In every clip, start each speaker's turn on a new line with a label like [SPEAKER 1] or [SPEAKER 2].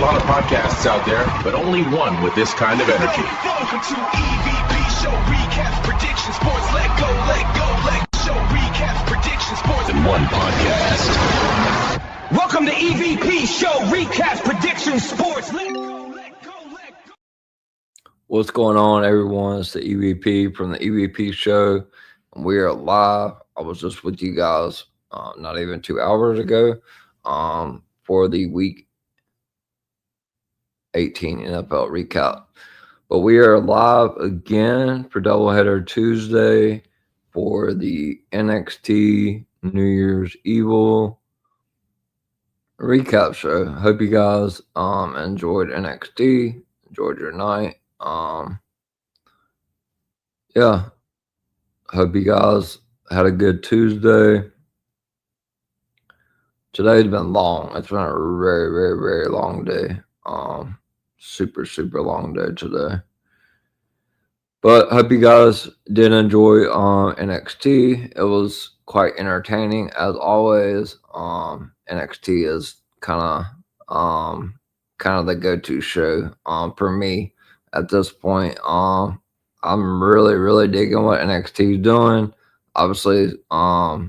[SPEAKER 1] lot of podcasts out there, but only one with this kind of energy.
[SPEAKER 2] Welcome to EVP Show Recaps, Predictions, Sports. Let go, show recaps, predictions, sports.
[SPEAKER 1] In one podcast.
[SPEAKER 2] Welcome to EVP Show Recaps, Predictions, Sports. Let go.
[SPEAKER 3] What's going on, everyone? It's the EVP from the EVP Show. We are live. I was just with you guys not even 2 hours ago for the Week 18 NFL recap. But we are live again for Doubleheader Tuesday for the NXT New Year's Evil recap show. Hope you guys enjoyed NXT, enjoyed your night. Yeah, hope you guys had a good Tuesday. Today's been long. It's been a very, very, very long day. Super, super long day today. But hope you guys did enjoy NXT. It was quite entertaining as always. NXT is kind of the go-to show for me at this point. I'm really, really digging what NXT is doing. Obviously, a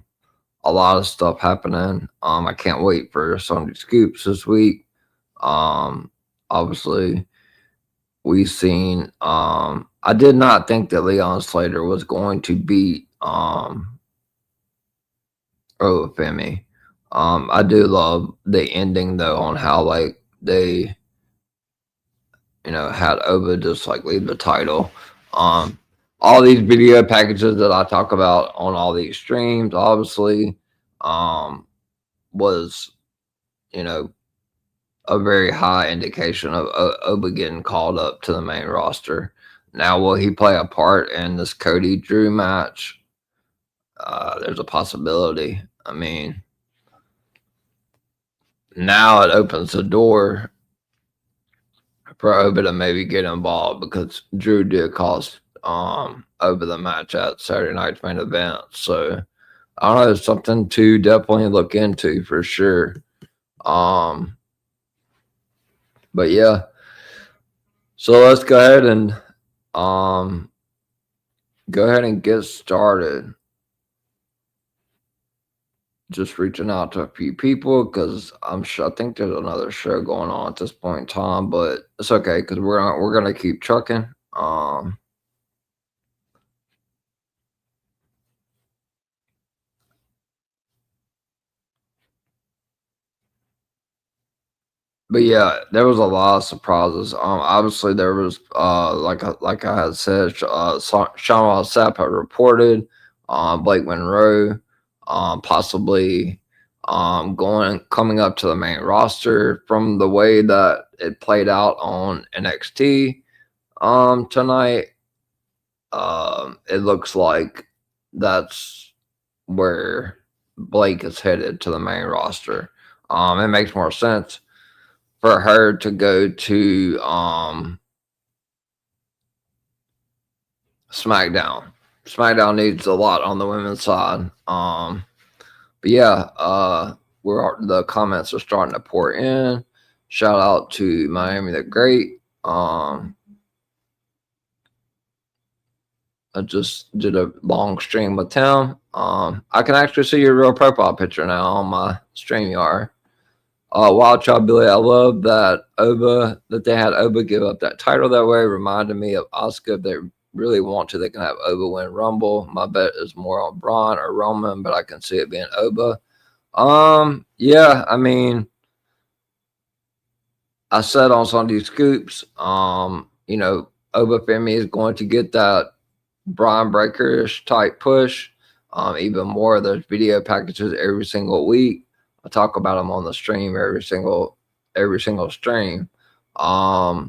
[SPEAKER 3] lot of stuff happening. I can't wait for Sunday Scoops this week. Obviously, we've seen. I did not think that Leon Slater was going to beat Femi. I do love the ending though on how they had Oba just leave the title. All these video packages that I talk about on all these streams, obviously, was, a very high indication of Oba getting called up to the main roster. Now, will he play a part in this Cody Drew match? There's a possibility. I mean, now it opens the door for Oba to maybe get involved because Drew did cost Oba the match at Saturday night's main event. So I don't know, it's something to definitely look into for sure. But yeah, so let's go ahead and get started. Just reaching out to a few people because I think there's another show going on at this point in time, but it's okay because we're gonna keep trucking. But yeah, there was a lot of surprises. Obviously there was like I had said, Sean Sapp had reported Blake Monroe possibly coming up to the main roster from the way that it played out on NXT tonight. It looks like that's where Blake is headed, to the main roster. It makes more sense for her to go to SmackDown. SmackDown needs a lot on the women's side. But yeah, the comments are starting to pour in. Shout out to Miami the Great. I just did a long stream with him. I can actually see your real profile picture now on my StreamYard. Wild Child Billy, I love that they had Oba give up that title that way. Reminded me of Asuka. If they really want to, they can have Oba win Rumble. My bet is more on Braun or Roman, but I can see it being Oba. Yeah, I mean, I said on Sunday Scoops, Oba Femi is going to get that Braun Breaker-ish type push. Even more of those video packages every single week. I talk about them on the stream every single stream. I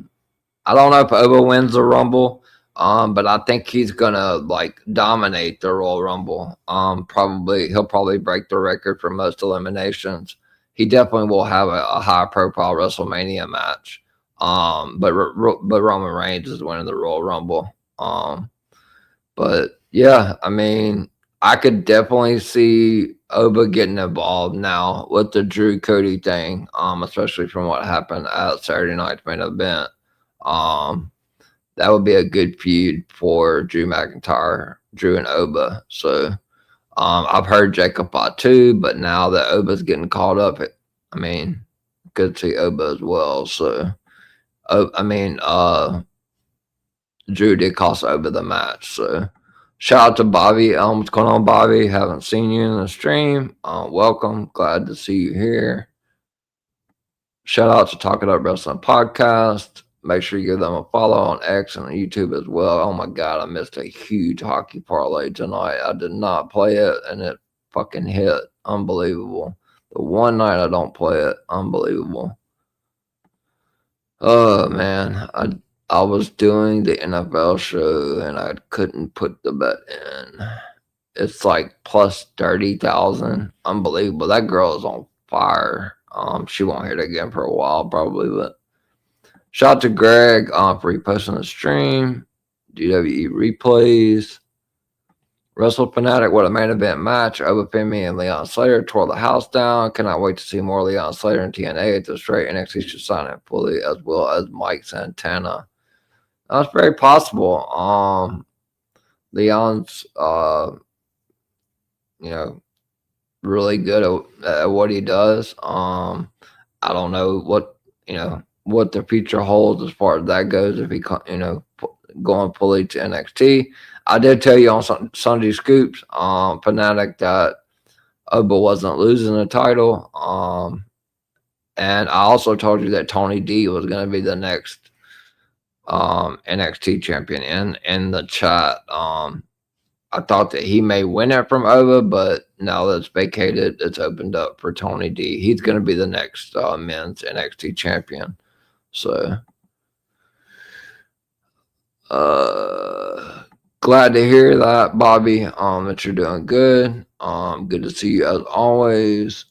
[SPEAKER 3] don't know if Oba wins the Rumble, but I think he's gonna dominate the Royal Rumble. He'll probably break the record for most eliminations. He definitely will have a high profile WrestleMania match. But Roman Reigns is winning the Royal Rumble. But yeah, I mean, I could definitely see Oba getting involved now with the Drew Cody thing, especially from what happened at Saturday night's main event. Um, that would be a good feud for Drew McIntyre, Drew and Oba. So I've heard Jacob fought too, but now that Oba's getting caught up, I mean, good to see Oba as well. So I mean, Drew did cost Oba the match. So shout out to Bobby. What's going on, Bobby? Haven't seen you in the stream. Welcome. Glad to see you here. Shout out to Talk It Up Wrestling Podcast. Make sure you give them a follow on X and YouTube as well. Oh my God, I missed a huge hockey parlay tonight. I did not play it, and it fucking hit. Unbelievable. The one night I don't play it, unbelievable. Oh man, I was doing the NFL show and I couldn't put the bet in. It's like plus 30,000. Unbelievable. That girl is on fire. She won't hit again for a while probably, but shout out to Greg for reposting the stream. DWE replays. Wrestle Fanatic, what a main event match. Oba Femi and Leon Slater tore the house down. Cannot wait to see more Leon Slater and TNA at the straight. NXT should sign it fully, as well as Mike Santana. That's very possible. Leon's, really good at what he does. I don't know what the future holds as far as that goes. If he, going fully to NXT. I did tell you on Sunday Scoops, Fanatic, that Oba wasn't losing the title. And I also told you that Tony D was going to be the next NXT champion in the chat. I thought that he may win it from Oba, but now that it's vacated, it's opened up for Tony D. He's going to be the next men's NXT champion. So, glad to hear that, Bobby. That you're doing good. Good to see you as always.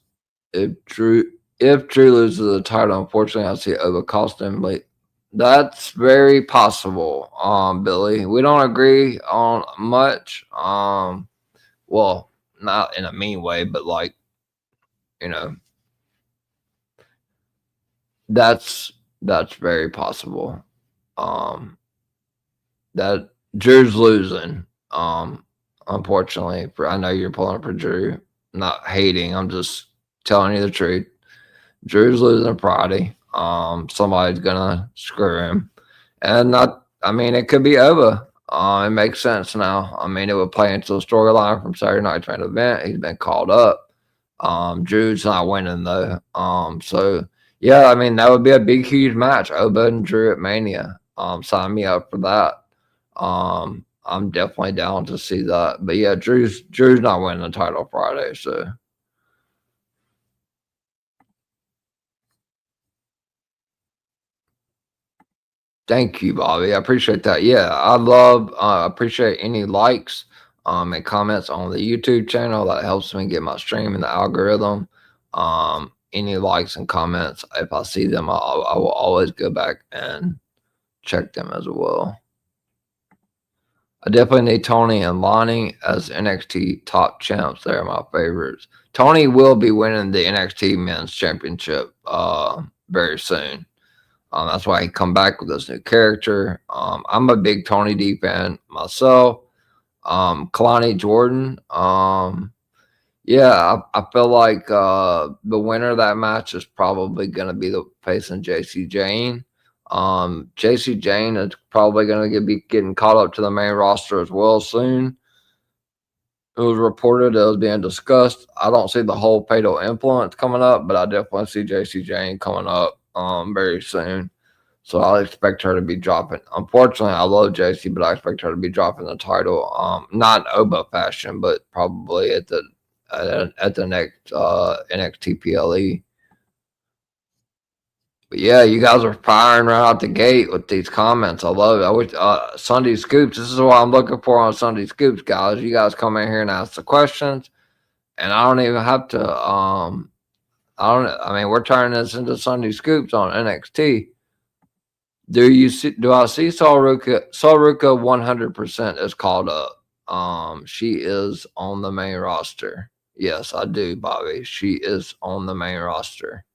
[SPEAKER 3] If Drew loses the title, unfortunately, I see Oba cost him. But that's very possible, Billy. We don't agree on much. Well, not in a mean way, but like, that's very possible. That Drew's losing. Unfortunately, I know you're pulling for Drew. I'm not hating. I'm just telling you the truth. Drew's losing Friday. Somebody's gonna screw him, and it could be Oba. It makes sense now. It would play into the storyline from Saturday night's main event. He's been called up. Drew's not winning though. So yeah, that would be a big, huge match. Oba and Drew at Mania. Sign me up for that. I'm definitely down to see that. But yeah, Drew's not winning the title Friday, so. Thank you, Bobby. I appreciate that. Yeah, I appreciate any likes and comments on the YouTube channel. That helps me get my stream in the algorithm. Any likes and comments, if I see them, I will always go back and check them as well. I definitely need Tony and Lonnie as NXT top champs. They're my favorites. Tony will be winning the NXT Men's Championship very soon. That's why he come back with this new character. I'm a big Tony D fan myself. Kalani Jordan. Yeah, I feel like the winner of that match is probably going to be the facing JC Jane. JC Jane is probably going to be getting caught up to the main roster as well soon. It was reported, it was being discussed. I don't see the whole Fatal Influence coming up, but I definitely see JC Jane coming up very soon. So I expect her to be dropping. Unfortunately, I love JC, but I expect her to be dropping the title. Not in Oba fashion, but probably at the next NXT PLE. But yeah, you guys are firing right out the gate with these comments. I love it. I wish Sunday Scoops. This is what I'm looking for on Sunday Scoops, guys. You guys come in here and ask the questions, and I don't even have to. We're turning this into Sunday Scoops on NXT. Do I see Sol Ruka 100% is called up? She is on the main roster. Yes, I do, Bobby. She is on the main roster.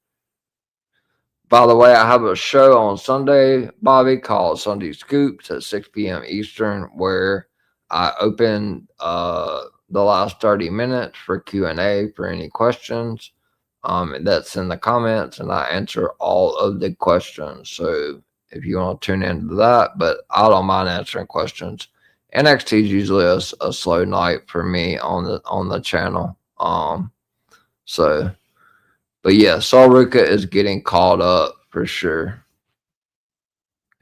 [SPEAKER 3] By the way, I have a show on Sunday, Bobby, called Sunday Scoops at 6 p.m. Eastern, where I open the last 30 minutes for Q&A for any questions. That's in the comments, and I answer all of the questions. So if you want to tune into that, but I don't mind answering questions. NXT is usually a slow night for me on the channel. So, but yeah, Sol Ruka is getting called up for sure.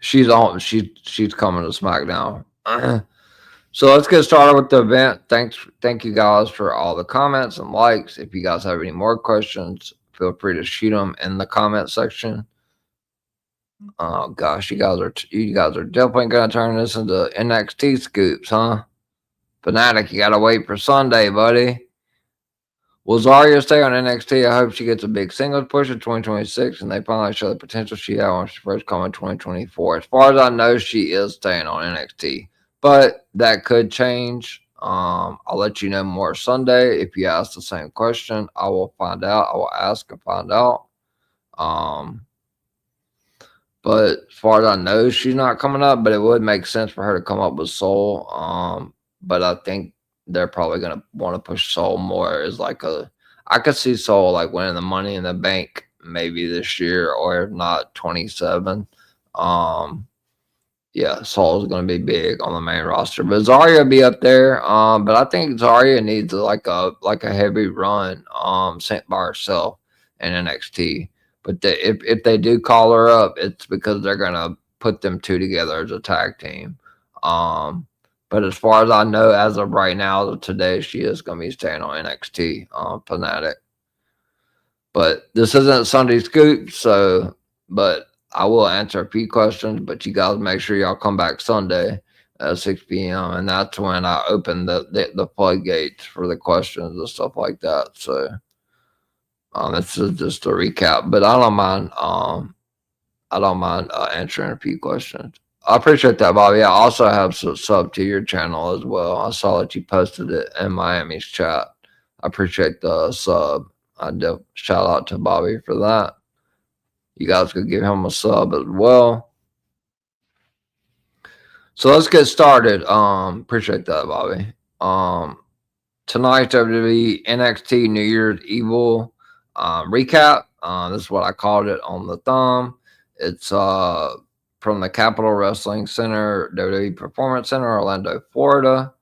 [SPEAKER 3] She's on. She's coming to SmackDown. So let's get started with the event. Thank you guys for all the comments and likes. If you guys have any more questions, feel free to shoot them in the comment section. Oh gosh, you guys are definitely gonna turn this into NXT scoops, huh? Fanatic, you gotta wait for Sunday, buddy. Will Zarya stay on NXT? I hope she gets a big singles push in 2026 and they finally show the potential she had when she first came in 2024. As far as I know, she is staying on NXT, but that could change. I'll let you know more Sunday. If you ask the same question, I will find out. I will ask and find out. But as far as I know, she's not coming up, but it would make sense for her to come up with Soul. But I think they're probably gonna want to push Soul more as like I could see Soul like winning the Money in the Bank maybe this year, or if not 27. Yeah, Soul is gonna be big on the main roster, but Zarya will be up there. But I think Zarya needs like a heavy run sent by herself in NXT. But if they do call her up, it's because they're gonna put them two together as a tag team. But as far as I know, as of right now, today, she is going to be staying on NXT Fanatic. But this isn't Sunday Scoop, but I will answer a few questions. But you guys make sure y'all come back Sunday at 6 p.m. And that's when I open the floodgates for the questions and stuff like that. So this is just a recap. But I don't mind. Answering a few questions. I appreciate that, Bobby. I also have some sub to your channel as well. I saw that you posted it in Miami's chat. I appreciate the sub. I do shout out to Bobby for that. You guys could give him a sub as well. So let's get started. Appreciate that, Bobby. Tonight's WWE NXT New Year's Evil recap. This is what I called it on the thumb. It's from the Capitol Wrestling Center, WWE Performance Center, Orlando, Florida.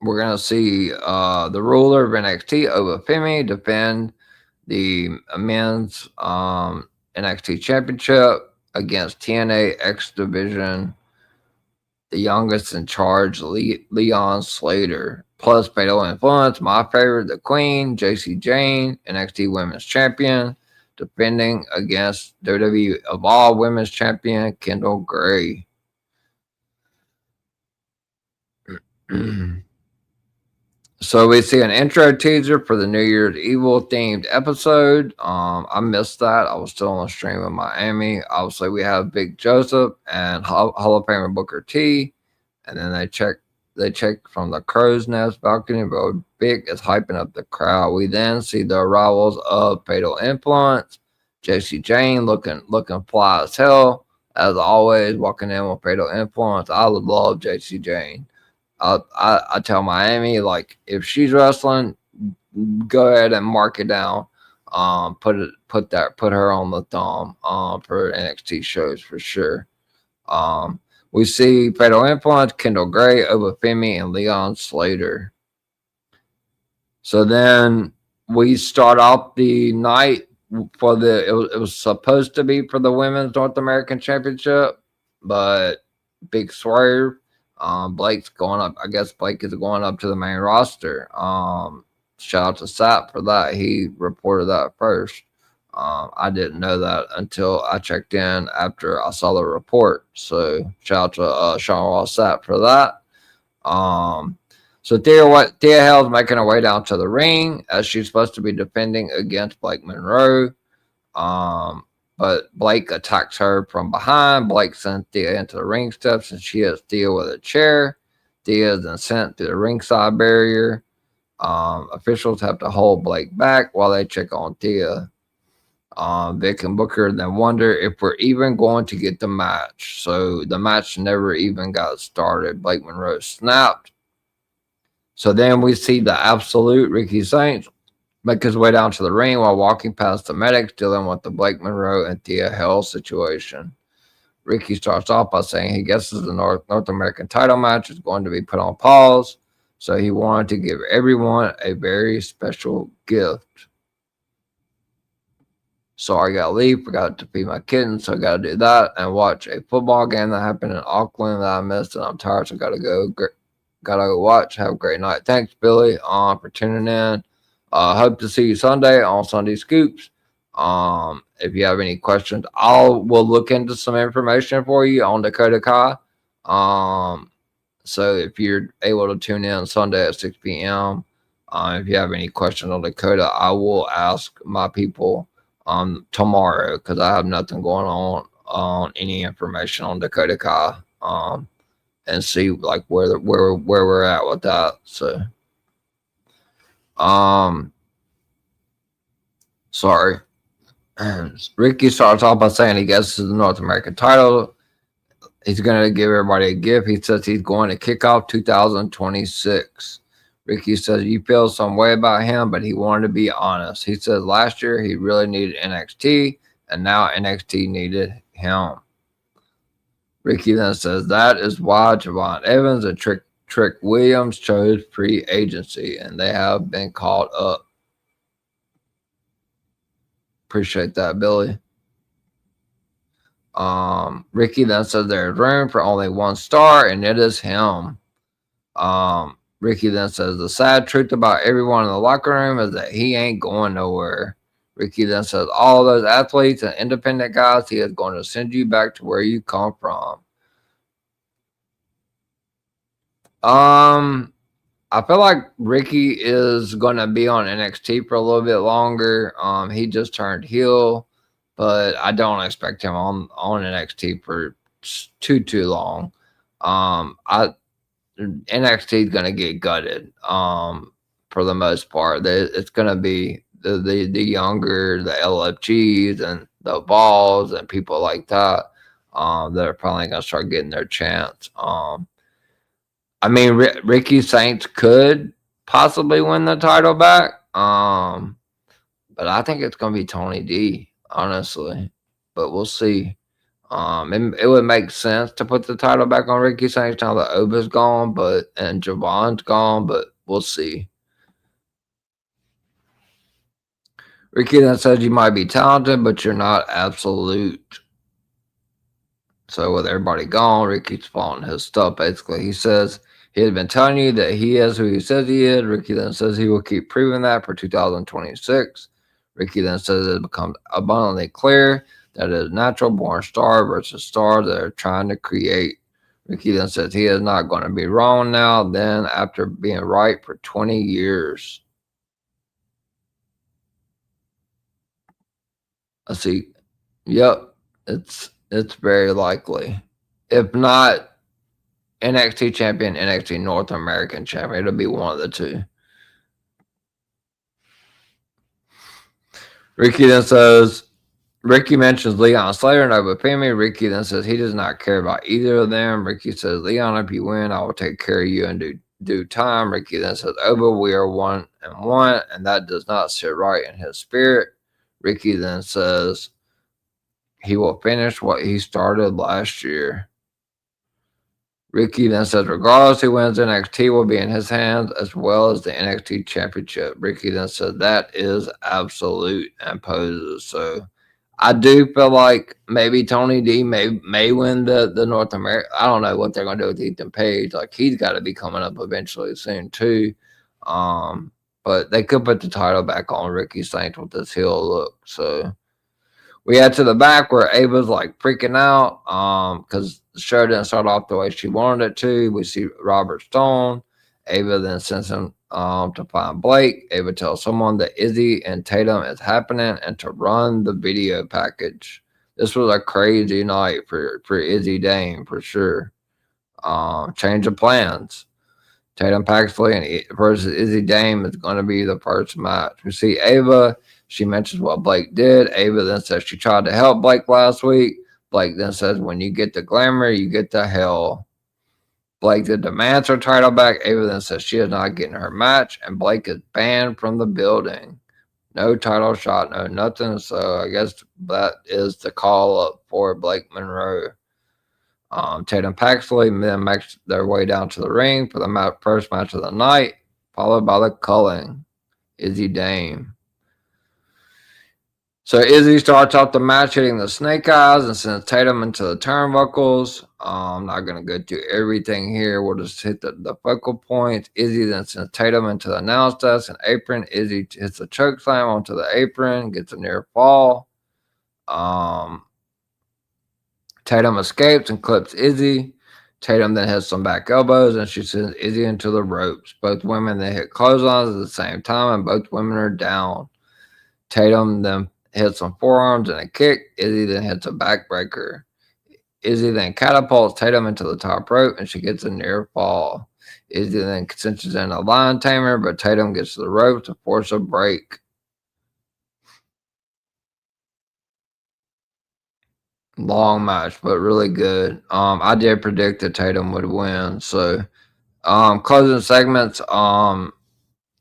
[SPEAKER 3] We're going to see the ruler of NXT, Wwe Nxt, defend the men's NXT Championship against TNA X Division, the youngest in charge, Leon Slater. Plus, Fatal Influence, my favorite, the Queen, JC Jane, NXT Women's Champion, defending against WWE Evolve Women's Champion, Kendall Gray. So we see an intro teaser for the New Year's Evil themed episode. I missed that. I was still on the stream in Miami. Obviously, we have Big Joseph and Hall of Famer Booker T. And then they check from the crow's nest balcony, but Big is hyping up the crowd. We then see the arrivals of Fatal Influence, JC Jane looking fly as hell, as always, walking in with Fatal Influence. I would love JC Jane. I tell Miami, like, if she's wrestling, go ahead and mark it down. Put her on the thumb for NXT shows for sure. We see Fatal Influence, Kendall Gray, Wwe Nxt, and Leon Slater. So then we start off the night for it was supposed to be for the Women's North American Championship, but big swerve. Blake's going up. I guess Blake is going up to the main roster. Shout out to Sap for that. He reported that first. I didn't know that until I checked in after I saw the report. So shout out to Sean Ross Sapp for that. So Thea Hale's making her way down to the ring as she's supposed to be defending against Blake Monroe. but Blake attacks her from behind. Blake sends Thea into the ring steps, and she hits Thea with a chair. Thea is then sent to the ringside barrier. Officials have to hold Blake back while they check on Thea. Vic and Booker then wonder if we're even going to get the match. So the match never even got started. Blake Monroe snapped. So then we see the absolute Ricky Saints make his way down to the ring while walking past the medics dealing with the Blake Monroe and Thea Hell situation. Ricky starts off by saying he guesses the North American title match is going to be put on pause, so he wanted to give everyone a very special gift. So I gotta leave, forgot to feed my kittens, so I gotta do that and watch a football game that happened in Auckland that I missed, and I'm tired, so I gotta go watch. Have a great night. Thanks, Billy, for tuning in. Hope to see you Sunday on Sunday Scoops. If you have any questions, we'll look into some information for you on Dakota Kai. So if you're able to tune in Sunday at 6 p.m., if you have any questions on Dakota, I will ask my people tomorrow, because I have nothing going on any information on Dakota Kai. And see like where we're at with that. So sorry. Ricky starts off by saying he guesses the North American title. He's going to give everybody a gift. He says he's going to kick off 2026. Ricky says you feel some way about him, but he wanted to be honest. He says last year he really needed NXT, and now NXT needed him. Ricky then says that is why Javon Evans and Trick Williams chose free agency, and they have been called up. Appreciate that, Billy. Ricky then says there's room for only one star, and it is him. Ricky then says the sad truth about everyone in the locker room is that he ain't going nowhere. Ricky then says all of those athletes and independent guys, he is going to send you back to where you come from. I feel like Ricky is going to be on NXT for a little bit longer. He just turned heel, but I don't expect him on NXT for too long. NXT is going to get gutted for the most part. It's going to be the younger, the LFGs and the Balls and people like that that are probably going to start getting their chance. I mean, Ricky Saints could possibly win the title back, but I think it's going to be Tony D, honestly. But we'll see. It would make sense to put the title back on Ricky Saints now that Oba's gone, and Javon's gone, but we'll see. Ricky then says you might be talented, but you're not absolute. So with everybody gone, Ricky's following his stuff, basically. He says he had been telling you that he is who he says he is. Ricky then says he will keep proving that for 2026. Ricky then says it becomes abundantly clear that it is natural born star versus star that are trying to create. Ricky then says he is not going to be wrong now, then after being right for 20 years. I see. Yep, it's very likely. If not NXT champion, NXT North American champion, it'll be one of the two. Ricky then says, Ricky mentions Leon Slater and Oba Femi. Ricky then says he does not care about either of them. Ricky says, Leon, if you win, I will take care of you in due time. Ricky then says, Oba, we are 1-1, and that does not sit right in his spirit. Ricky then says he will finish what he started last year. Ricky then says, regardless who wins NXT will be in his hands as well as the NXT championship. Ricky then said that is absolute and poses. So I do feel like maybe Tony D may win the North America. I don't know what they're going to do with Ethan Page. Like, he's got to be coming up eventually soon too. But they could put the title back on Ricky Saints with this heel look. So we head to the back where Ava's like freaking out because the show didn't start off the way she wanted it to. We see Robert Stone. Ava then sends him to find Blake. Ava tells someone that Izzy and Tatum is happening and to run the video package. this was a crazy night for Izzy Dame for sure. Change of plans. Tatum Paxley versus Izzy Dame is going to be the first match. We see Ava. She mentions what Blake did. Ava then says she tried to help Blake last week. Blake then says, when you get the glamour, you get the hell. Blake then demands her title back. Ava then says she is not getting her match, and Blake is banned from the building. No title shot, no nothing. So I guess that is the call up for Blake Monroe. Tatum Paxley then makes their way down to the ring for the first match of the night, followed by the culling. Izzy Dame. So Izzy starts off the match hitting the snake eyes and sends Tatum into the turnbuckles. I'm not going to go through everything here. We'll just hit the focal points. Izzy then sends Tatum into the announce desk and apron. Izzy hits a choke slam onto the apron, gets a near fall. Tatum escapes and clips Izzy. Tatum then hits some back elbows and she sends Izzy into the ropes. Both women then hit clotheslines at the same time and both women are down. Tatum then hits some forearms and a kick. Izzy then hits a backbreaker. Izzy then catapults Tatum into the top rope and she gets a near fall. Izzy then cinches in a lion tamer, but Tatum gets to the rope to force a break. Long match, but really good. I did predict that Tatum would win. So, closing segments.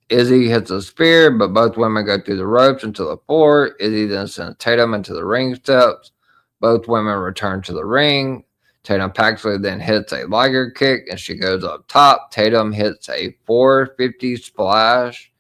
[SPEAKER 3] Izzy hits a spear, but both women go through the ropes into the floor. Izzy then sends Tatum into the ring steps. Both women return to the ring. Tatum Paxley then hits a Liger kick, and she goes up top. Tatum hits a 450 splash,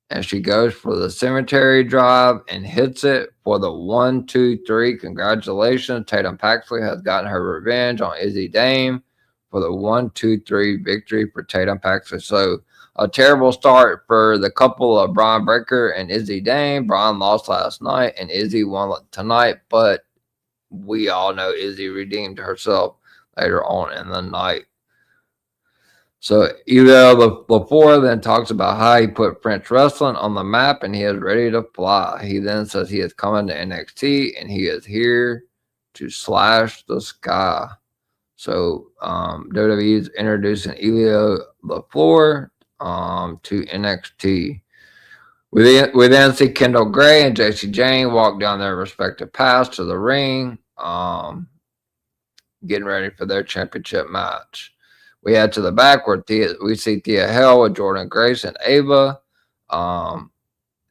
[SPEAKER 3] and she goes for the cemetery drive and hits it for the 1, 2, 3. Congratulations. Tatum Paxley has gotten her revenge on Izzy Dame for the 1, 2, 3 victory for Tatum Paxley. So a terrible start for the couple of Brian Breaker and Izzy Dame. Brian lost last night and Izzy won tonight, but we all know Izzy redeemed herself later on in the night. So Elio Lafour then talks about how he put French wrestling on the map and he is ready to fly. He then says he is coming to NXT and he is here to slash the sky. So WWE is introducing Elio Lafour to NXT. We then see Kendall Gray and JC Jane walk down their respective paths to the ring, getting ready for their championship match. We head to the back where we see Thea Hale with Jordan Grace and Ava.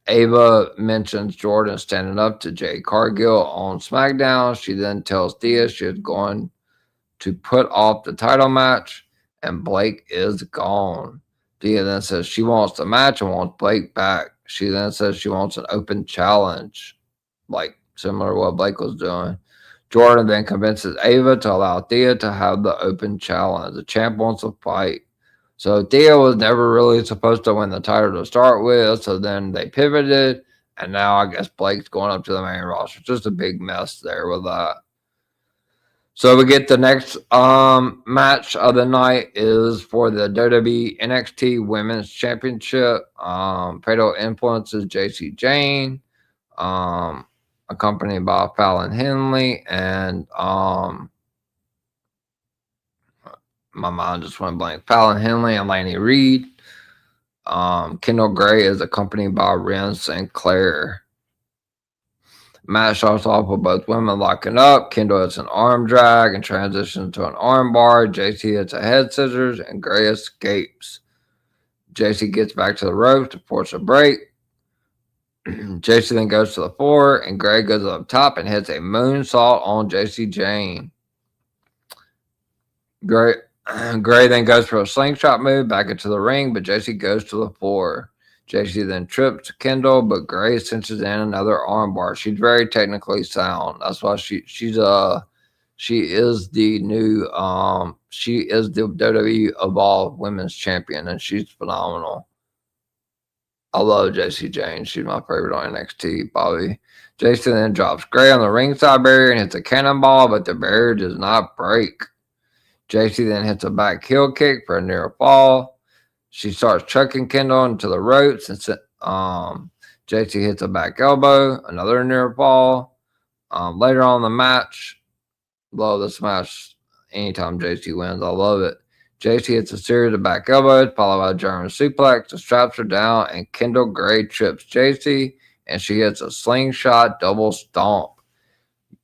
[SPEAKER 3] Ava mentions Jordan standing up to Jade Cargill on SmackDown. She then tells Thea she is going to put off the title match, and Blake is gone. Thea then says she wants the match and wants Blake back. She then says she wants an open challenge, like similar to what Blake was doing. Jordan then convinces Ava to allow Thea to have the open challenge. The champ wants a fight. So Thea was never really supposed to win the title to start with, so then they pivoted, and now I guess Blake's going up to the main roster. Just a big mess there with that. So we get the next match of the night is for the WWE NXT Women's Championship. Fatal Influences JC Jane, accompanied by Fallon Henley, and my mind just went blank. Fallon Henley and Laney Reed. Kendall Gray is accompanied by Ren Sinclair. Match starts off with both women locking up. Kendall hits an arm drag and transitions to an arm bar. JC hits a head scissors and Gray escapes. JC gets back to the ropes to force a break. JC then goes to the floor and Gray goes up top and hits a moonsault on JC Jane. Gray then goes for a slingshot move back into the ring, but JC goes to the floor. JC then trips Kendall, but Gray cinches in another armbar. She's very technically sound. That's why she is the new she is the WWE Evolve Women's Champion, and she's phenomenal. I love JC Jane. She's my favorite on NXT, Bobby. JC then drops Gray on the ringside barrier and hits a cannonball, but the barrier does not break. JC then hits a back heel kick for a near fall. She starts chucking Kendall into the ropes, and JC hits a back elbow, another near fall. Later on in the match, love this match. Anytime JC wins, I love it. JC hits a series of back elbows, followed by a German suplex. The straps her down, and Kendall Gray trips JC, and she hits a slingshot double stomp.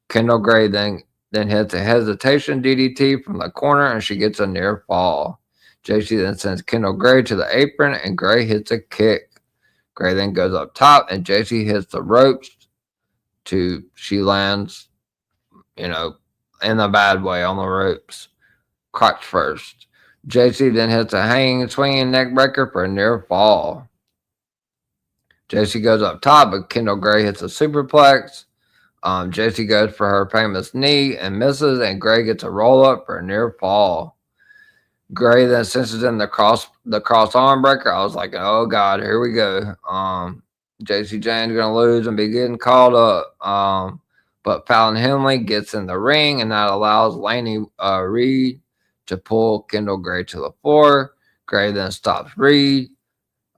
[SPEAKER 3] Kendall Gray then hits a hesitation DDT from the corner, and she gets a near fall. JC then sends Kendall Gray to the apron, and Gray hits a kick. Gray then goes up top, and JC hits the ropes. She lands, in a bad way on the ropes. Crotch first. JC then hits a hanging, swinging neck breaker for a near fall. JC goes up top, but Kendall Gray hits a superplex. JC goes for her famous knee and misses, and Gray gets a roll up for a near fall. Gray then senses in the cross arm breaker. I was like, oh God, here we go. JC Jane's gonna lose and be getting called up. But Fallon Henley gets in the ring, and that allows Laney Reed to pull Kendall Gray to the floor. Gray then stops Reed.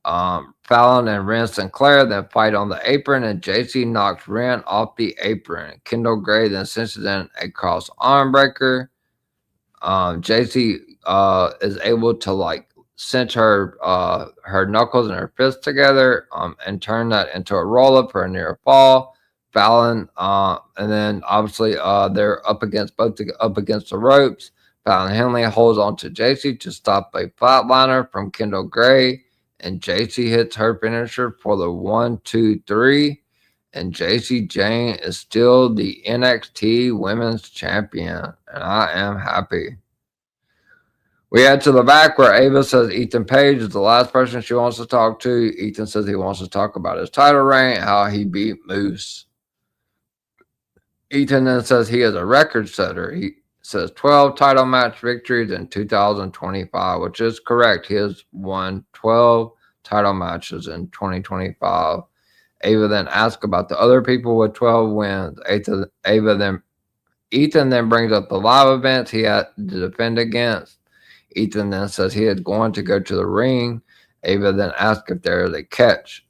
[SPEAKER 3] Fallon and Ren Sinclair then fight on the apron, and JC knocks Ren off the apron. Kendall Gray then senses in a cross arm breaker. JC is able to cinch her knuckles and her fists together and turn that into a roll up for a near fall. Fallon and then obviously they're up against the ropes. Fallon Henley holds on to JC to stop a flatliner from Kendall Gray, and JC hits her finisher for the 1, 2, 3. And JC Jane is still the NXT Women's Champion, and I am happy. We head to the back where Ava says Ethan Page is the last person she wants to talk to. Ethan says he wants to talk about his title reign, how he beat Moose. Ethan then says he is a record setter. He says 12 title match victories in 2025, which is correct. He has won 12 title matches in 2025. Ava then asks about the other people with 12 wins. Ethan then brings up the live events he had to defend against. Ethan then says he is going to go to the ring. Ava then asks if there is a catch.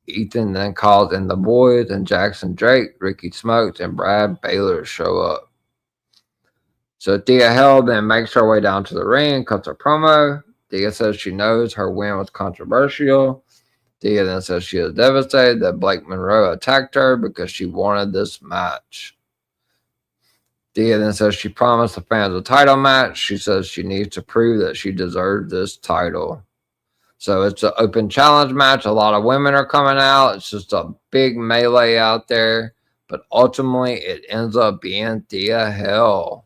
[SPEAKER 3] Ethan then calls in the boys, and Jackson Drake, Ricky Smokes, and Brad Baylor show up. So Thea Hell then makes her way down to the ring and cuts a promo. Thea says she knows her win was controversial. Thea then says she is devastated that Blake Monroe attacked her because she wanted this match. Thea then says she promised the fans a title match. She says she needs to prove that she deserves this title. So it's an open challenge match. A lot of women are coming out. It's just a big melee out there. But ultimately, it ends up being Thea Hell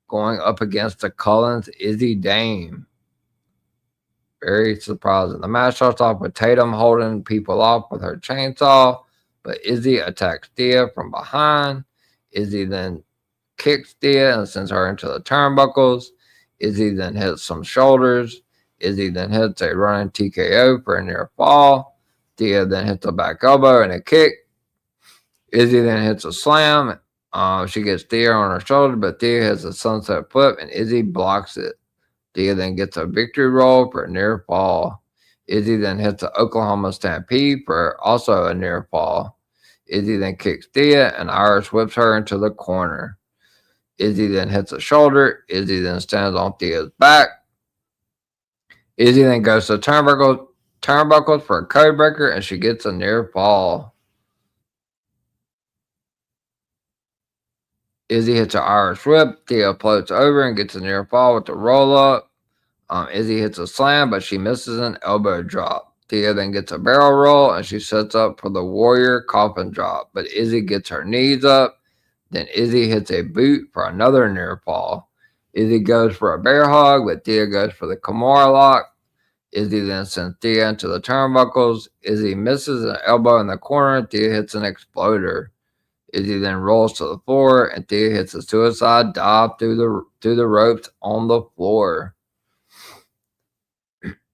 [SPEAKER 3] going up against the Cullens Izzy Dame. Very surprising. The match starts off with Tatum holding people off with her chainsaw, but Izzy attacks Thea from behind. Izzy then kicks Thea and sends her into the turnbuckles. Izzy then hits some shoulders. Izzy then hits a running TKO for a near fall. Thea then hits a back elbow and a kick. Izzy then hits a slam. She gets Thea on her shoulder, but Thea hits a sunset flip, and Izzy blocks it. Thea then gets a victory roll for a near fall. Izzy then hits the Oklahoma Stampede for also a near fall. Izzy then kicks Thea, and Irish whips her into the corner. Izzy then hits a shoulder. Izzy then stands on Thea's back. Izzy then goes to turnbuckles for a codebreaker, and she gets a near fall. Izzy hits an Irish whip. Thea floats over and gets a near fall with the roll up. Izzy hits a slam, but she misses an elbow drop. Thea then gets a barrel roll, and she sets up for the Warrior coffin drop. But Izzy gets her knees up. Then Izzy hits a boot for another near fall. Izzy goes for a bear hug, but Thea goes for the Kimura lock. Izzy then sends Thea into the turnbuckles. Izzy misses an elbow in the corner. Thea hits an exploder. Izzy then rolls to the floor, and Thea hits a suicide dive through the ropes on the floor.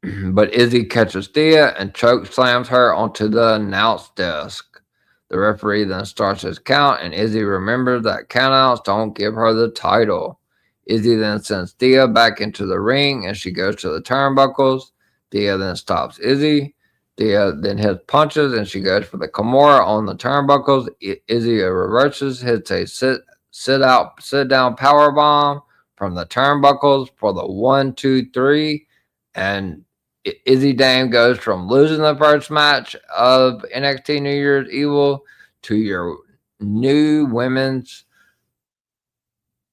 [SPEAKER 3] But Izzy catches Thea and choke slams her onto the announce desk. The referee then starts his count, and Izzy remembers that countouts don't give her the title. Izzy then sends Thea back into the ring, and she goes to the turnbuckles. Thea then stops Izzy. then hits punches, and she goes for the Kimura on the turnbuckles. Izzy reverses, hits a sit down power bomb from the turnbuckles for the 1, 2, 3, and Izzy Dame goes from losing the first match of NXT New Year's Evil to your new women's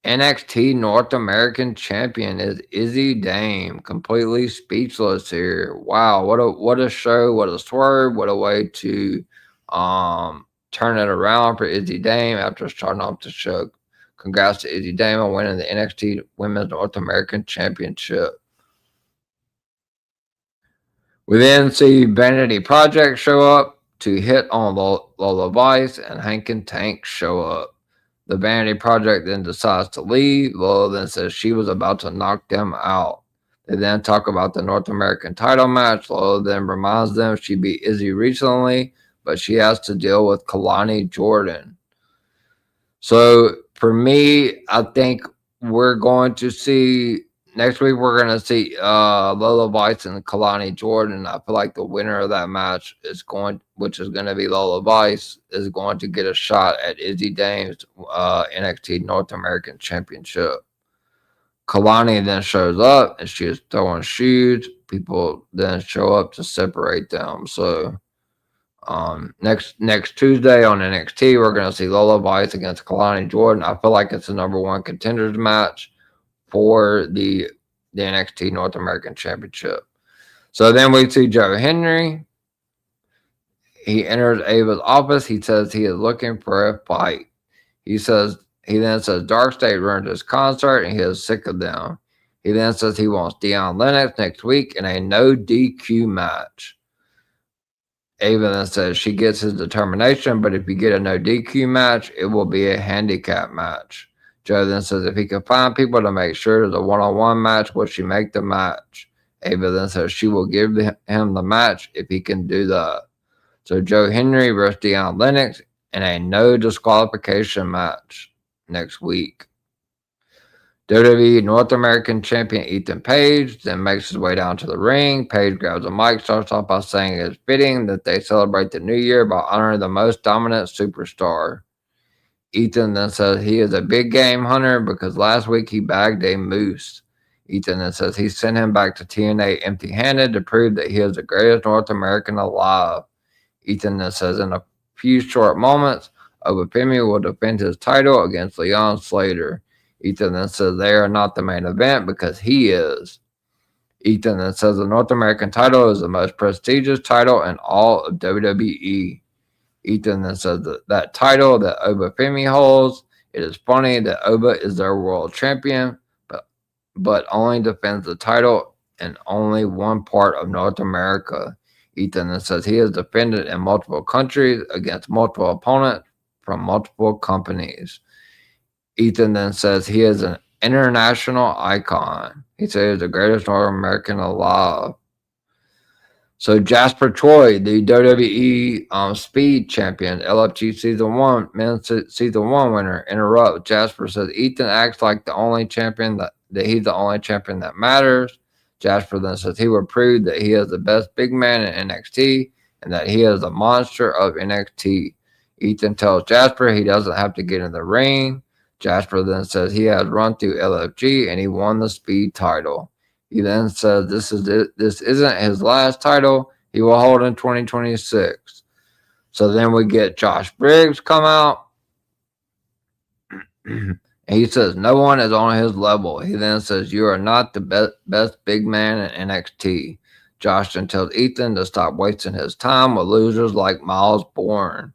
[SPEAKER 3] NXT North American champion is Izzy Dame. Completely speechless here. Wow, what a show, what a swerve, what a way to turn it around for Izzy Dame after starting off the show. Congrats to Izzy Dame on winning the NXT Women's North American Championship. We then see Vanity Project show up to hit on Lola Vice, and Hank and Tank show up. The Vanity Project then decides to leave. Lola then says she was about to knock them out. They then talk about the North American title match. Lola then reminds them she beat Izzy recently, but she has to deal with Kalani Jordan. So for me, I think we're going to see next week. We're going to see Lola Vice and Kalani Jordan. I feel like the winner of that match which is going to be Lola Vice, is going to get a shot at Izzy Dame's NXT North American Championship. Kalani then shows up and she is throwing shoes. People then show up to separate them. So next Tuesday on NXT, we're going to see Lola Vice against Kalani Jordan. I feel like it's the #1 contenders match for the NXT North American Championship. So then we see Joe Henry. He enters Ava's office. He says he is looking for a fight. He then says Dark State ruined his concert and he is sick of them. He then says he wants Deion Lennox next week in a no DQ match. Ava then says she gets his determination, but if you get a no DQ match, it will be a handicap match. Joe then says if he can find people to make sure there's a one-on-one match, will she make the match? Ava then says she will give him the match if he can do that. So Joe Henry versus Deion Lennox in a no disqualification match next week. WWE North American Champion Ethan Page then makes his way down to the ring. Page grabs a mic, starts off by saying it's fitting that they celebrate the new year by honoring the most dominant superstar. Ethan then says he is a big game hunter because last week he bagged a moose. Ethan then says he sent him back to TNA empty-handed to prove that he is the greatest North American alive. Ethan then says in a few short moments, Obafemi will defend his title against Leon Slater. Ethan then says they are not the main event because he is. Ethan then says the North American title is the most prestigious title in all of WWE. Ethan then says that title that Obafemi holds, it is funny that Oba is their world champion, but only defends the title in only one part of North America. Ethan then says he has defended in multiple countries against multiple opponents from multiple companies. Ethan then says he is an international icon. He says he's the greatest North American alive. So Jasper Troy, the WWE Speed Champion, LFG Season 1, Men's Season 1 winner, interrupts. Jasper says Ethan acts like the only champion that he's the only champion that matters. Jasper then says he will prove that he is the best big man in NXT and that he is a monster of NXT. Ethan tells Jasper he doesn't have to get in the ring. Jasper then says he has run through LFG and he won the Speed title. He then says this isn't his last title he will hold in 2026. So then we get Josh Briggs come out. He says no one is on his level. He then says you are not the best big man in NXT. Josh then tells Ethan to stop wasting his time with losers like Miles Bourne.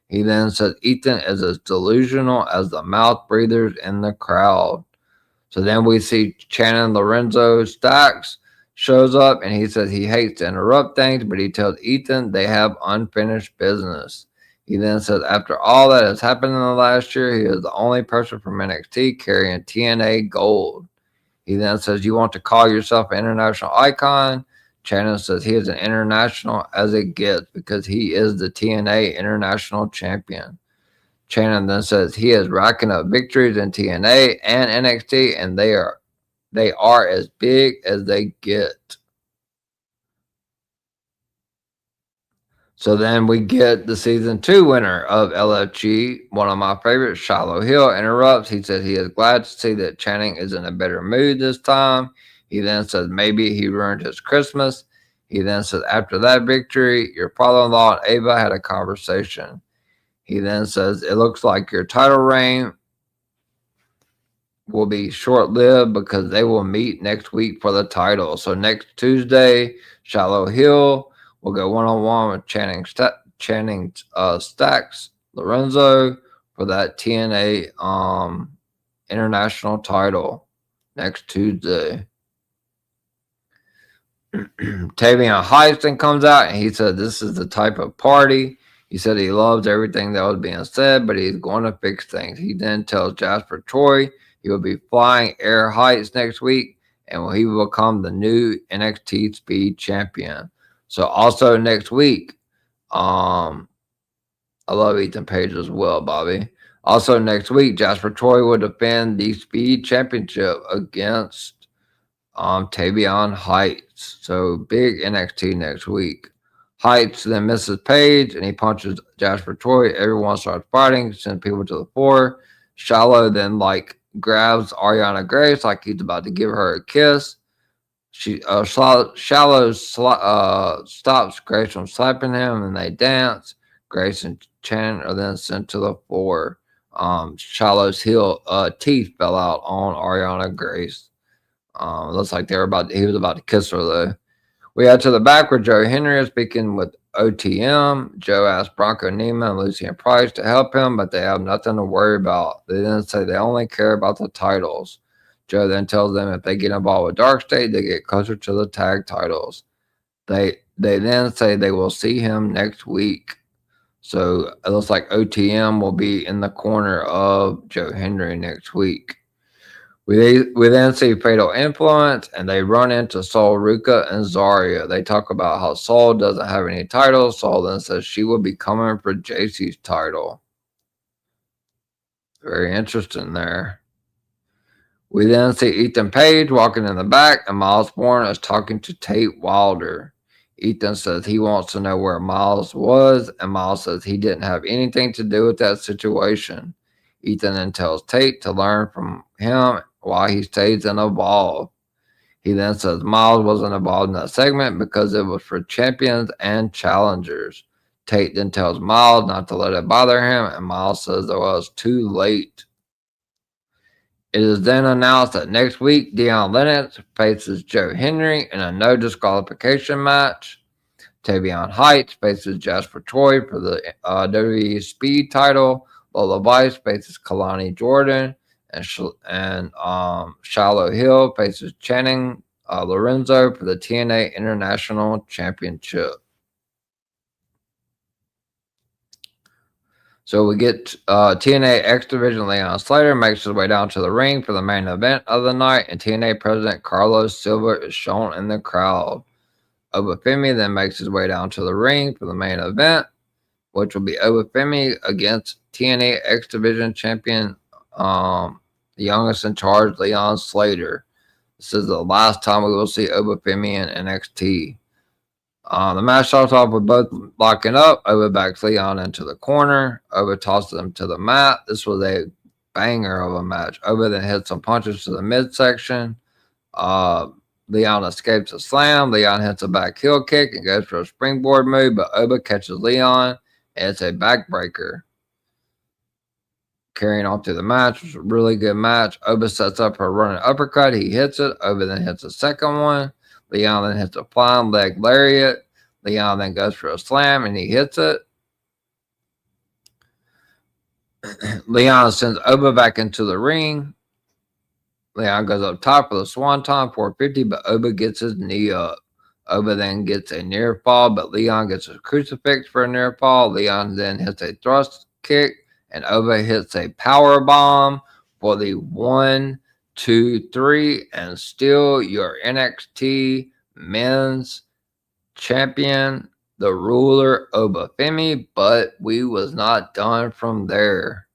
[SPEAKER 3] He then says Ethan is as delusional as the mouth breathers in the crowd. So then we see Shannon Lorenzo Stacks shows up and he says he hates to interrupt things, but he tells Ethan they have unfinished business. He then says after all that has happened in the last year, he is the only person from NXT carrying TNA gold. He then says you want to call yourself an international icon? Shannon says he is an international as it gets because he is the TNA International Champion. Shannon then says he is racking up victories in TNA and NXT, and they are as big as they get. So then we get the season 2 winner of LFG, one of my favorites, Shiloh Hill, interrupts. He says he is glad to see that Channing is in a better mood this time. He then says maybe he ruined his Christmas. He then says after that victory, your father-in-law and Ava had a conversation. He then says it looks like your title reign will be short-lived because they will meet next week for the title. So next Tuesday, Shiloh Hill will go one-on-one with Channing Stacks Lorenzo for that TNA international title next Tuesday. Tavion Heiston comes out and he said this is the type of party. He said he loves everything that was being said, but he's going to fix things. He then tells Jasper Troy he will be flying air heights next week and he will become the new NXT Speed Champion. So also next week, I love Ethan Page as well, Bobby. Also next week, Jasper Troy will defend the Speed Championship against Tavion Heights. So big NXT next week. Heights then misses Page and he punches Jasper Troy. Everyone starts fighting, sends people to the floor. Shiloh then grabs Ariana Grace like he's about to give her a kiss. Shiloh stops Grace from slapping him and they dance. Grace and Chan are then sent to the floor. Shiloh's teeth fell out on Ariana Grace. Looks like he was about to kiss her though. We head to the back where Joe Henry is speaking with OTM. Joe asked Bronco Neiman and Lucian Price to help him, but they have nothing to worry about. They then say they only care about the titles. Joe then tells them if they get involved with Dark State, they get closer to the tag titles. They then say they will see him next week. So it looks like OTM will be in the corner of Joe Henry next week. We then see Fatal Influence, and they run into Sol Ruka and Zarya. They talk about how Sol doesn't have any titles. Sol then says she will be coming for JC's title. Very interesting there. We then see Ethan Page walking in the back, and Miles Bourne is talking to Tate Wilder. Ethan says he wants to know where Miles was, and Miles says he didn't have anything to do with that situation. Ethan then tells Tate to learn from him why he stays involved. He then says Miles wasn't involved in that segment because it was for champions and challengers. Tate then tells Miles not to let it bother him, and Miles says it was too late. It is then announced that next week, Deion Lennox faces Joe Henry in a no disqualification match. Tavion Heights faces Jasper Troy for the WWE Speed title. Lola Vice faces Kalani Jordan. And Shiloh Hill faces Channing Lorenzo for the TNA International Championship. So we get TNA X Division Leon Slater makes his way down to the ring for the main event of the night, and TNA President Carlos Silva is shown in the crowd. Obafemi then makes his way down to the ring for the main event, which will be Obafemi against TNA X Division Champion, the youngest in charge, Leon Slater. This is the last time we will see Obafemi in NXT. The match starts off with both locking up. Oba backs Leon into the corner. Oba tosses him to the mat. This was a banger of a match. Oba then hits some punches to the midsection. Leon escapes a slam. Leon hits a back heel kick and goes for a springboard move, but Oba catches Leon, and it's a backbreaker. Carrying on through the match, was a really good match. Oba sets up for a running uppercut. He hits it. Oba then hits a second one. Leon then hits a flying leg lariat. Leon then goes for a slam, and he hits it. Leon sends Oba back into the ring. Leon goes up top for the Swanton 450, but Oba gets his knee up. Oba then gets a near fall, but Leon gets a crucifix for a near fall. Leon then hits a thrust kick, and Oba hits a power bomb for the 1, 2, 3, and still your NXT Men's Champion, the ruler Obafemi, but we was not done from there.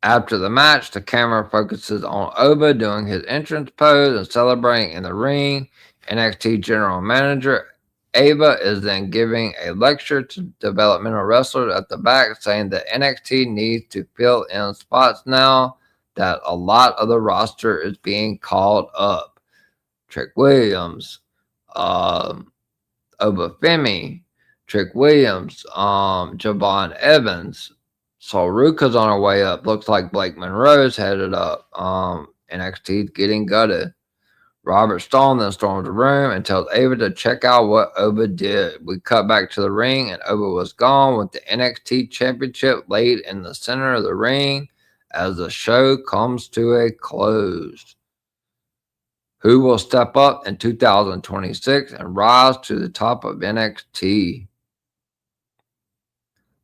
[SPEAKER 3] After the match, the camera focuses on Oba doing his entrance pose and celebrating in the ring. NXT General Manager Ava is then giving a lecture to developmental wrestlers at the back, saying that NXT needs to fill in spots now that a lot of the roster is being called up. Trick Williams, Obafemi, Trick Williams, Javon Evans. So Ruka's on her way up. Looks like Blake Monroe's headed up. NXT's getting gutted. Robert Stone then storms the room and tells Ava to check out what Oba did. We cut back to the ring, and Oba was gone with the NXT Championship laid in the center of the ring as the show comes to a close. Who will step up in 2026 and rise to the top of NXT?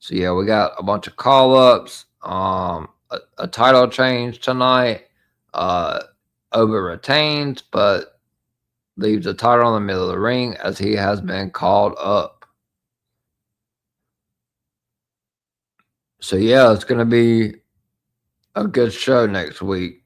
[SPEAKER 3] So yeah, we got a bunch of call-ups, a title change tonight. Oba retains, but leaves the title in the middle of the ring as he has been called up. So yeah, it's going to be a good show next week.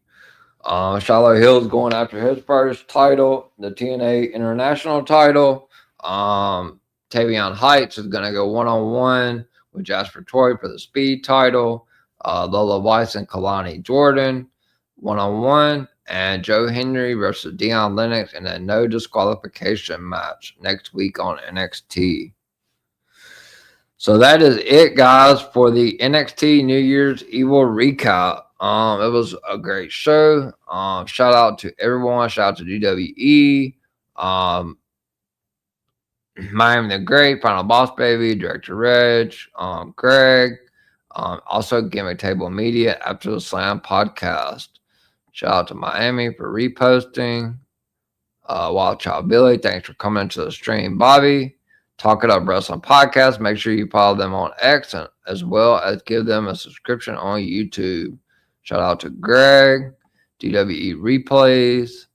[SPEAKER 3] Shiloh Hill's going after his first title, the TNA International title. Tavion Heights is going to go one-on-one with Jasper Troy for the Speed title. Lola Weiss and Kalani Jordan one-on-one. And Joe Henry versus Deion Lennox in a no disqualification match next week on NXT. So that is it, guys, for the NXT New Year's Evil recap. It was a great show. Shout out to everyone. Shout out to DWE. Miami the Great, Final Boss Baby, Director Reg, Greg. Also Gimmick Table Media, After the Slam podcast. Shout out to Miami for reposting. Wild Child Billy, thanks for coming to the stream. Bobby, Talk It Up Wrestling Podcast. Make sure you follow them on X as well as give them a subscription on YouTube. Shout out to Greg, DWE Replays,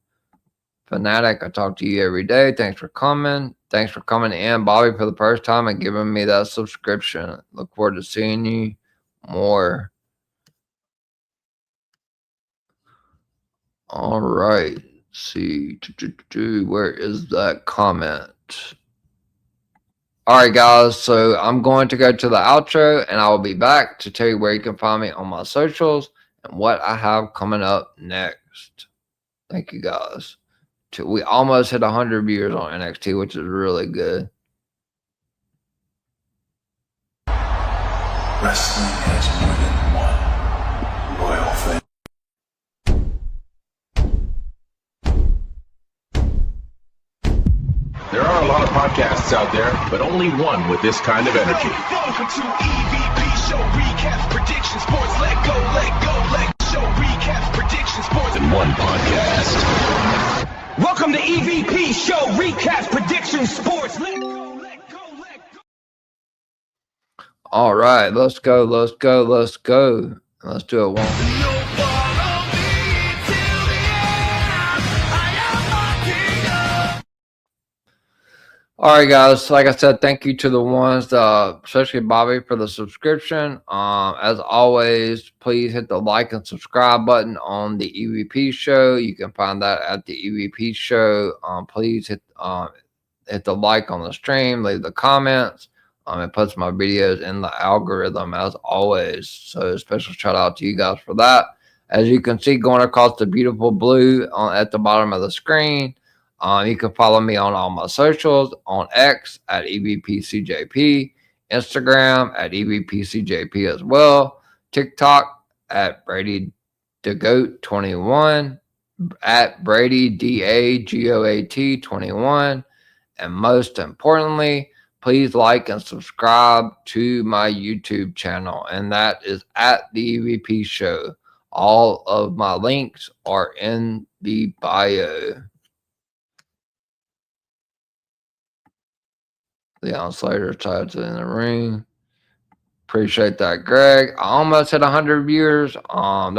[SPEAKER 3] Fanatic. I talk to you every day. Thanks for coming. Thanks for coming in, Bobby, for the first time and giving me that subscription. Look forward to seeing you more. All right. Let's see. Where is that comment? All right, guys. So I'm going to go to the outro, and I will be back to tell you where you can find me on my socials and what I have coming up next. Thank you, guys. We almost hit 100 viewers on NXT, which is really good.
[SPEAKER 2] Wrestling has more than one royal family.
[SPEAKER 1] There are a lot of podcasts out there, but only one with this kind of energy.
[SPEAKER 2] Welcome to EVP Show Recap Prediction Sports. Let go, Show Recap Prediction Sports.
[SPEAKER 1] In one podcast.
[SPEAKER 2] Welcome to EVP Show Recap Prediction Sports. Let go.
[SPEAKER 3] All right, let's go. Let's do it one. All right, guys. Like I said, thank you to the ones, especially Bobby, for the subscription. As always, please hit the like and subscribe button on the EVP show. You can find that at the EVP show. Please hit the like on the stream. Leave the comments. It puts my videos in the algorithm as always. So special shout out to you guys for that. As you can see, going across the beautiful blue at the bottom of the screen. You can follow me on all my socials, on X at EVPCJP, Instagram at EVPCJP as well, TikTok at Brady DeGoat 21, at Brady DAGOAT 21, and most importantly, please like and subscribe to my YouTube channel, and that is at the EVP Show. All of my links are in the bio. Leon Slater tied in the ring. Appreciate that, Greg. I almost hit 100 viewers. There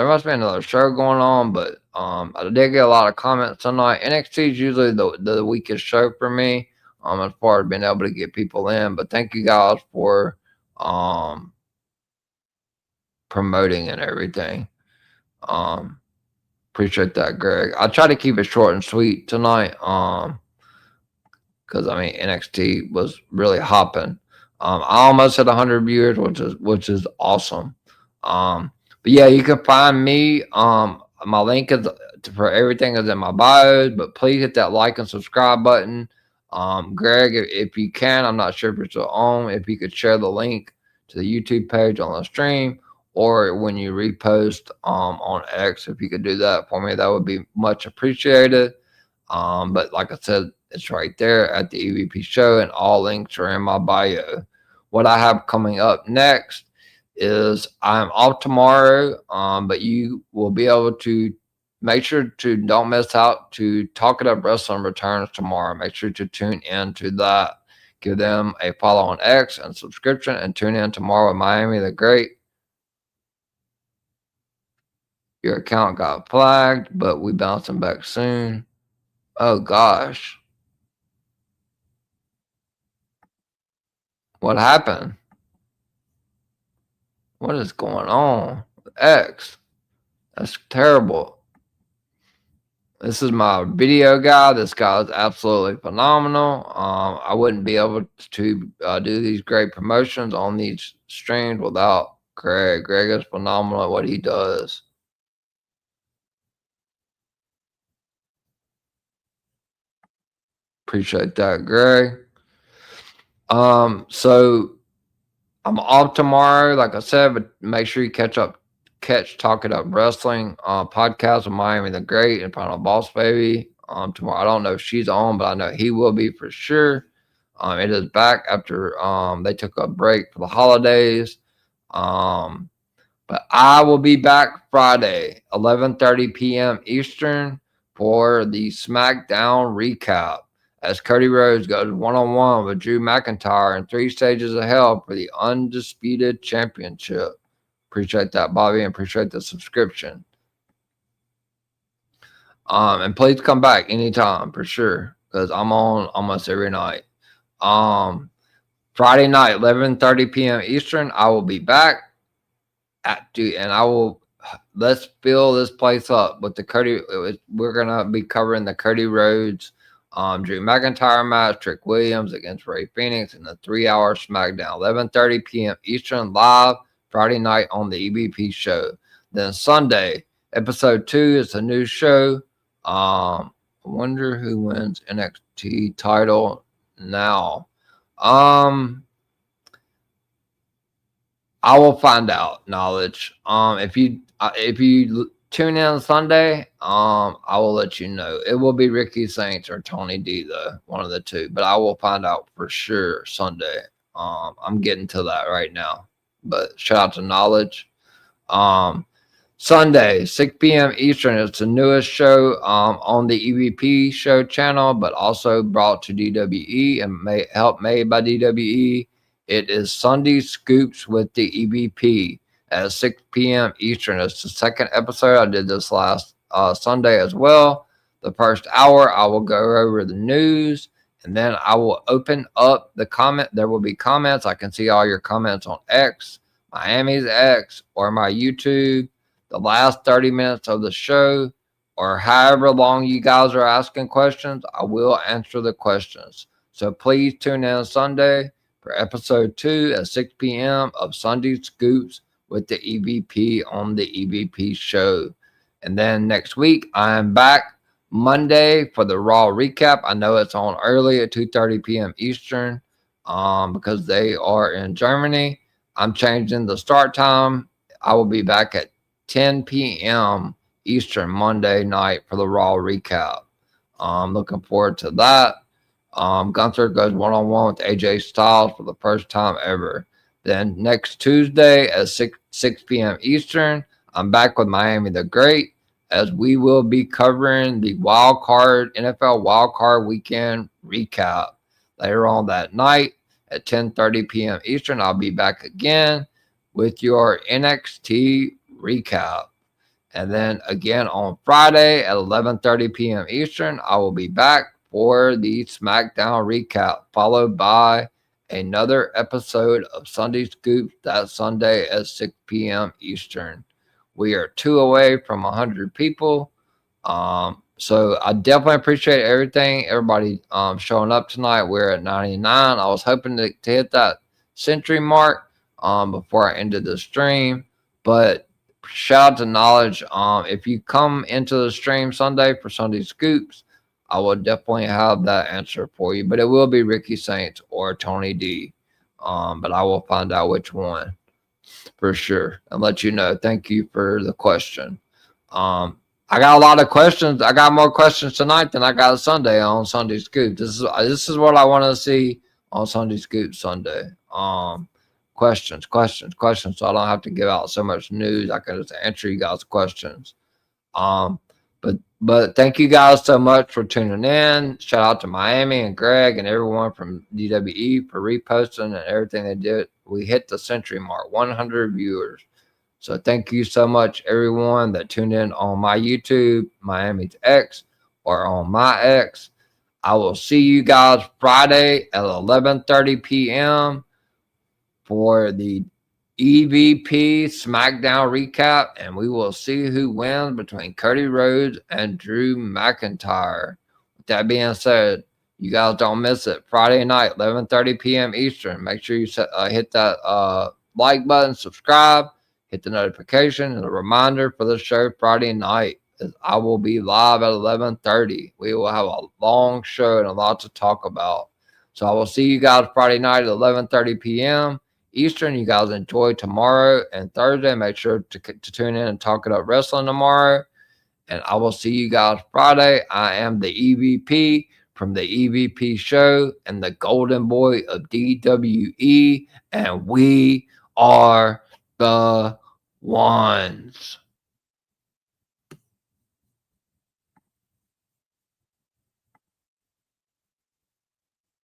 [SPEAKER 3] must be another show going on, but I did get a lot of comments tonight. NXT is usually the weakest show for me, as far as being able to get people in. But thank you guys for promoting and everything. Appreciate that, Greg. I try to keep it short and sweet tonight. because I mean NXT was really hopping. I almost hit 100 viewers, which is awesome. But yeah, you can find me. My link is for everything is in my bio. But please hit that like and subscribe button. Greg, if you can, I'm not sure if it's on. If you could share the link to the YouTube page on the stream, or when you repost on X, if you could do that for me, that would be much appreciated. But like I said, it's right there at the EVP show, and all links are in my bio. What I have coming up next is I'm off tomorrow, but you will be able to make sure to don't miss out to Talk It Up Wrestling returns tomorrow. Make sure to tune in to that. Give them a follow on X and subscription, and tune in tomorrow with Miami the Great. Your account got flagged, but we bouncing back soon. Oh gosh. What happened? What is going on with X? That's terrible. This is my video guy. This guy is absolutely phenomenal. I wouldn't be able to do these great promotions on these streams without Greg. Greg is phenomenal at what he does. Appreciate that, Greg. So I'm off tomorrow, like I said, but make sure you catch Talk It Up Wrestling podcast with Miami the Great and Final Boss Baby tomorrow. I don't know if she's on, but I know he will be for sure. It is back after they took a break for the holidays. But I will be back Friday, 11:30 p.m. Eastern for the SmackDown recap, as Cody Rhodes goes one-on-one with Drew McIntyre in 3 stages of hell for the Undisputed Championship. Appreciate that, Bobby, and appreciate the subscription. And please come back anytime for sure, because I'm on almost every night. Friday night, 11:30 p.m. Eastern, I will be back and I will let's fill this place up with the Cody. We're gonna be covering the Cody Rhodes, Drew McIntyre match, Trick Williams against Ray Phoenix in the 3-hour SmackDown, 11:30 p.m. Eastern, live Friday night on the EBP show. Then Sunday, episode 2 is a new show. I wonder who wins NXT title now. I will find out. Knowledge. If you tune in Sunday, I will let you know. It will be Ricky Saints or Tony D, though, one of the two. But I will find out for sure Sunday. I'm getting to that right now. But shout out to Knowledge. Sunday, 6 p.m. Eastern. It's the newest show on the EVP show channel, but also brought to DWE and made by DWE. It is Sunday Scoops with the EVP at 6 p.m. Eastern. It's the second episode. I did this last Sunday as well. The first hour, I will go over the news, and then I will open up the comment. There will be comments. I can see all your comments on X, Miami's X, or my YouTube. The last 30 minutes of the show, or however long you guys are asking questions, I will answer the questions. So please tune in Sunday for episode 2 at 6 p.m. of Sunday Scoops with the EVP on the EVP show. And then next week, I am back Monday for the Raw recap. I know it's on early at 2:30 p.m. Eastern because they are in Germany. I'm changing the start time. I will be back at 10 p.m. Eastern Monday night for the Raw recap. I'm looking forward to that. Gunther goes one-on-one with AJ Styles for the first time ever. Then next Tuesday at 6 p.m. Eastern, I'm back with Miami the Great, as we will be covering the NFL Wild Card Weekend recap. Later on that night at 10:30 p.m. Eastern, I'll be back again with your NXT recap. And then again on Friday at 11:30 p.m. Eastern, I will be back for the SmackDown recap, followed by another episode of Sunday Scoop that Sunday at 6 p.m. Eastern. We are 2 away from 100 people. So I definitely appreciate everybody showing up tonight. We're at 99. I was hoping to hit that century mark before I ended the stream, but shout out to Knowledge. If you come into the stream Sunday for Sunday Scoops, I will definitely have that answer for you. But it will be Ricky Saints or Tony D. But I will find out which one for sure and let you know. Thank you for the question. I got a lot of questions. I got more questions tonight than I got Sunday on Sunday Scoop. This is what I want to see on Sunday Scoop Sunday. Questions. So I don't have to give out so much news. I can just answer you guys' questions. But thank you guys so much for tuning in. Shout out to Miami and Greg and everyone from DWE for reposting and everything they did. We hit the century mark, 100 viewers. So thank you so much, everyone that tuned in on my YouTube, Miami's X, or on my X. I will see you guys Friday at 11:30 p.m. for the EVP SmackDown recap, and we will see who wins between Cody Rhodes and Drew McIntyre. With that being said, you guys don't miss it. Friday night, 11:30 p.m. Eastern. Make sure you hit that like button, subscribe, hit the notification, and a reminder for the show Friday night. I will be live at 11:30. We will have a long show and a lot to talk about. So I will see you guys Friday night at 11:30 p.m. Eastern. You guys enjoy tomorrow and Thursday. Make sure to tune in and talk it up wrestling tomorrow. And I will see you guys Friday. I am the EVP from the EVP show and the golden boy of DWE. And we are the ones.